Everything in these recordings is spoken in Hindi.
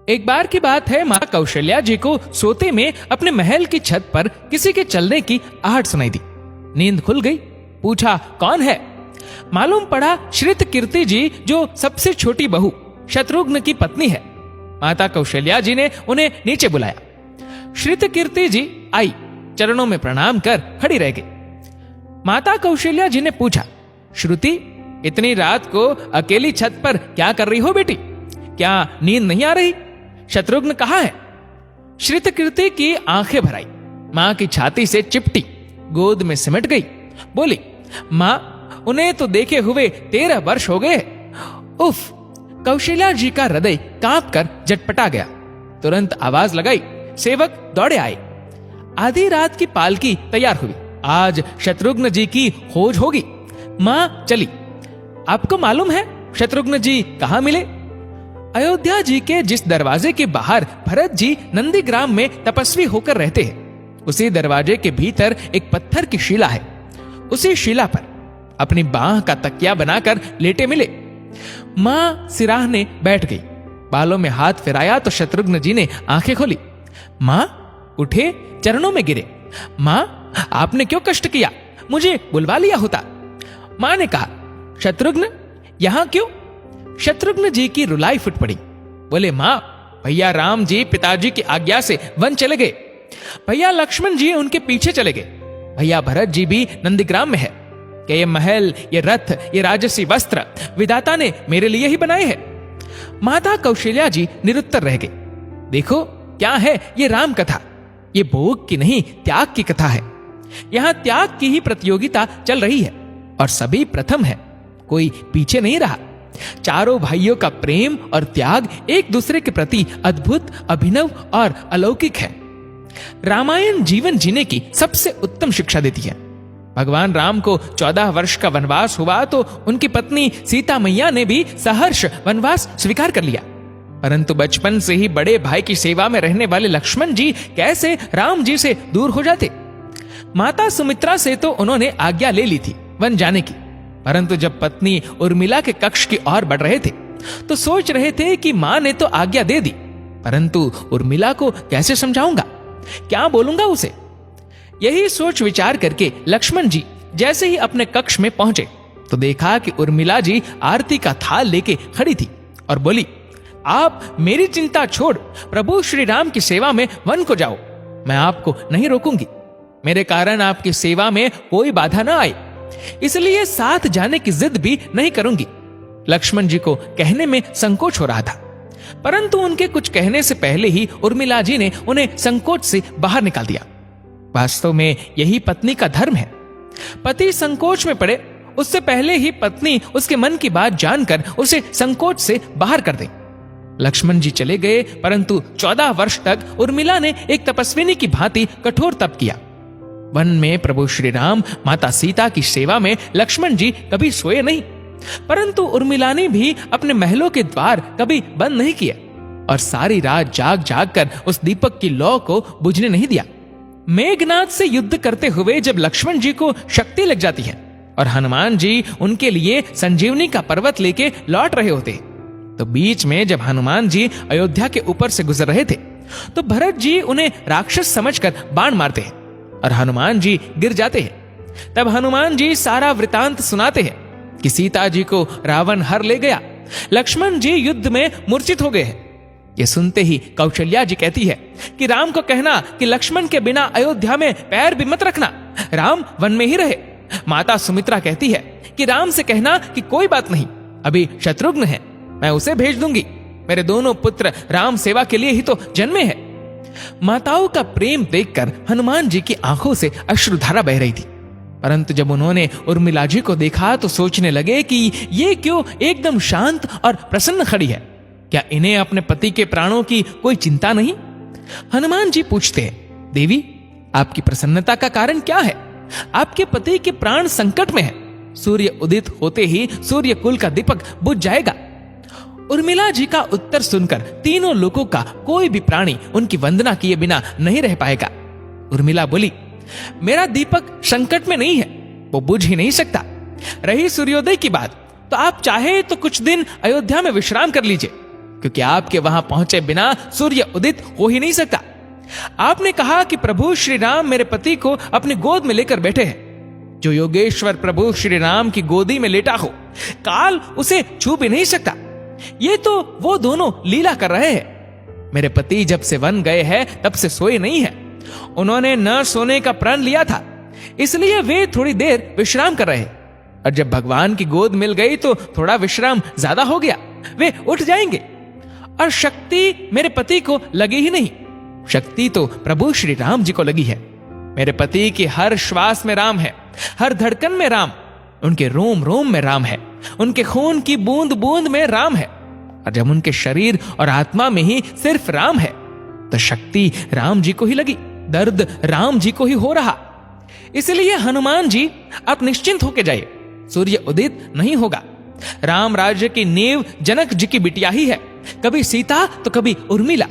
एक बार की बात है, माँ कौशल्या जी को सोते में अपने महल की छत पर किसी के चलने की आहट सुनाई दी। नींद खुल गई। पूछा, कौन है? मालूम पड़ा श्रितकीर्ति जी, जो सबसे छोटी बहू शत्रुघ्न की पत्नी है। माता कौशल्या जी ने उन्हें नीचे बुलाया। श्रितकीर्ति जी आई, चरणों में प्रणाम कर खड़ी रह गई। माता कौशल्या जी ने पूछा, श्रुति, इतनी रात को अकेली छत पर क्या कर रही हो बेटी? क्या नींद नहीं आ रही? शत्रुघ्न कहाँ है? श्रितकीर्ति की आंखें भर आई, मां की छाती से चिपटी, गोद में सिमट गई। बोली, मां, उन्हें तो देखे हुए 13 वर्ष हो गए। उफ! कौशल्या जी का हृदय कांप कर झटपटा गया। तुरंत आवाज लगाई, सेवक दौड़े आए। आधी रात की पालकी तैयार हुई। आज शत्रुघ्न जी की खोज होगी। मां चली। आपको मालूम है शत्रुघ्न जी कहां मिले? अयोध्या जी के जिस दरवाजे के बाहर भरत जी नंदीग्राम में तपस्वी होकर रहते हैं, उसी दरवाजे के भीतर एक पत्थर की शिला है। उसी शिला पर अपनी बांह का तकिया बनाकर लेटे मिले। मां सिराहने बैठ गई। बालों में हाथ फिराया तो शत्रुघ्न जी ने आंखें खोली। मां उठे, चरणों में गिरे। मां, आपने क्यों कष्ट किया? मुझे बुलवा लिया होता। मां ने कहा, शत्रुघ्न यहां क्यों? शत्रुघ्न जी की रुलाई फुट पड़ी। बोले, मां, भैया राम जी पिताजी की आज्ञा से वन चले गए। भैया लक्ष्मण जी उनके पीछे चले गए। भैया भरत जी भी नंदीग्राम में है। कि ये महल, ये रथ, ये राजसी वस्त्र विधाता ने मेरे लिए ही बनाए हैं। माता कौशल्या जी निरुत्तर रह गई। देखो क्या है ये राम कथा। ये भोग की नहीं, त्याग की कथा है। यहां त्याग की ही प्रतियोगिता चल रही है और सभी प्रथम है, कोई पीछे नहीं रहा। चारों भाइयों का प्रेम और त्याग एक दूसरे के प्रति अद्भुत, अभिनव और अलौकिक है। रामायण जीवन जीने की सबसे उत्तम शिक्षा देती है। भगवान राम को 14 वर्ष का वनवास हुआ तो उनकी पत्नी सीता मैया ने भी सहर्ष वनवास स्वीकार कर लिया। परंतु बचपन से ही बड़े भाई की सेवा में रहने वाले लक्ष्मण जी कैसे राम जी से दूर हो जाते? माता सुमित्रा से तो उन्होंने आज्ञा ले ली थी वन जाने की, परंतु जब पत्नी उर्मिला के कक्ष की ओर बढ़ रहे थे तो सोच रहे थे कि मां ने तो आज्ञा दे दी, परंतु उर्मिला को कैसे समझाऊंगा, क्या बोलूंगा उसे? यही सोच विचार करके लक्ष्मण जी जैसे ही अपने कक्ष में पहुंचे तो देखा कि उर्मिला जी आरती का थाल लेके खड़ी थी और बोली, आप मेरी चिंता छोड़ प्रभु श्री राम की सेवा में वन को जाओ। मैं आपको नहीं रोकूंगी। मेरे कारण आपकी सेवा में कोई बाधा ना आए, इसलिए साथ जाने की जिद भी नहीं करूंगी। लक्ष्मण जी को कहने में संकोच हो रहा था, परंतु उनके कुछ कहने से पहले ही उर्मिला जी ने उन्हें संकोच से बाहर निकाल दिया। वास्तव में यही पत्नी का धर्म है। पति संकोच में पड़े उससे पहले ही पत्नी उसके मन की बात जानकर उसे संकोच से बाहर कर दे। लक्ष्मण जी चले गए, परंतु 14 वर्ष तक उर्मिला ने एक तपस्विनी की भांति कठोर तप किया। वन में प्रभु श्री राम, माता सीता की सेवा में लक्ष्मण जी कभी सोए नहीं, परंतु उर्मिला ने भी अपने महलों के द्वार कभी बंद नहीं किए और सारी रात जाग जाग कर उस दीपक की लौ को बुझने नहीं दिया। मेघनाद से युद्ध करते हुए जब लक्ष्मण जी को शक्ति लग जाती है और हनुमान जी उनके लिए संजीवनी का पर्वत लेके लौट रहे होते, तो बीच में जब हनुमान जी अयोध्या के ऊपर से गुजर रहे थे तो भरत जी उन्हें राक्षस समझकर बाण मारते हैं और हनुमान जी गिर जाते हैं। तब हनुमान जी सारा वृतांत सुनाते हैं कि सीता जी को रावण हर ले गया, लक्ष्मण जी युद्ध में मूर्छित हो गए हैं। ये सुनते ही कौशल्या जी कहती है कि राम को कहना कि लक्ष्मण के बिना अयोध्या में पैर भी मत रखना, राम वन में ही रहे। माता सुमित्रा कहती है कि राम से कहना कि कोई बात नहीं, अभी शत्रुघ्न है, मैं उसे भेज दूंगी। मेरे दोनों पुत्र राम सेवा के लिए ही तो जन्मे हैं। माताओं का प्रेम देखकर हनुमान जी की आंखों से अश्रुधारा बह रही थी, परंतु जब उन्होंने उर्मिला जी को देखा तो सोचने लगे कि ये क्यों एकदम शांत और प्रसन्न खड़ी है, क्या इन्हें अपने पति के प्राणों की कोई चिंता नहीं? हनुमान जी पूछते हैं, देवी आपकी प्रसन्नता का कारण क्या है? आपके पति के प्राण संकट में है, सूर्य उदित होते ही सूर्य कुल का दीपक बुझ जाएगा। उर्मिला जी का उत्तर सुनकर तीनों लोगों का कोई भी प्राणी उनकी वंदना किए बिना नहीं रह पाएगा। उर्मिला बोली, मेरा दीपक संकट में नहीं है, वो बुझ ही नहीं सकता। रही सूर्योदय की बात, तो आप चाहे तो कुछ दिन अयोध्या में विश्राम कर लीजिए, क्योंकि आपके वहां पहुंचे बिना सूर्य उदित हो ही नहीं सकता। आपने कहा कि प्रभु श्री राम मेरे पति को अपनी गोद में लेकर बैठे हैं। जो योगेश्वर प्रभु श्री राम की गोदी में लेटा हो, काल उसे छू भी नहीं सकता। ये तो वो दोनों लीला कर रहे हैं। मेरे पति जब से वन गए हैं तब से सोए नहीं है। उन्होंने न सोने का प्रण लिया था, इसलिए वे थोड़ी देर विश्राम कर रहे हैं। और जब भगवान की गोद मिल गई तो थोड़ा विश्राम ज्यादा हो गया, वे उठ जाएंगे। और शक्ति मेरे पति को लगी ही नहीं, शक्ति तो प्रभु श्री राम जी को लगी है। मेरे पति की हर श्वास में राम है, हर धड़कन में राम, उनके रोम रोम में राम है, उनके खून की बूंद बूंद में राम है। और जब उनके शरीर और आत्मा में ही सिर्फ राम है तो शक्ति राम जी को ही लगी, दर्द राम जी को ही हो रहा। इसलिए हनुमान जी आप निश्चिंत होके जाइए, सूर्य उदित नहीं होगा। राम राज्य की नींव जनक जी की बिटिया ही है, कभी सीता तो कभी उर्मिला।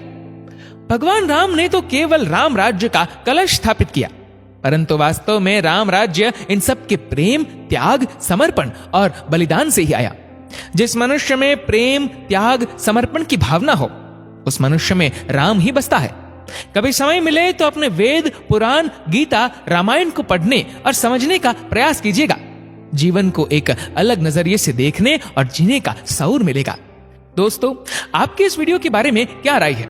भगवान राम ने तो केवल राम राज्य का कलश स्थापित किया, परंतु वास्तव में राम राज्य इन सब के प्रेम, त्याग, समर्पण और बलिदान से ही आया। जिस मनुष्य में प्रेम, त्याग, समर्पण की भावना हो, उस मनुष्य में राम ही बसता है। कभी समय मिले तो अपने वेद, पुराण, गीता, रामायण को पढ़ने और समझने का प्रयास कीजिएगा। जीवन को एक अलग नजरिए से देखने और जीने का सौर मिलेगा। दोस्तों, आपके इस वीडियो के बारे में क्या राय है?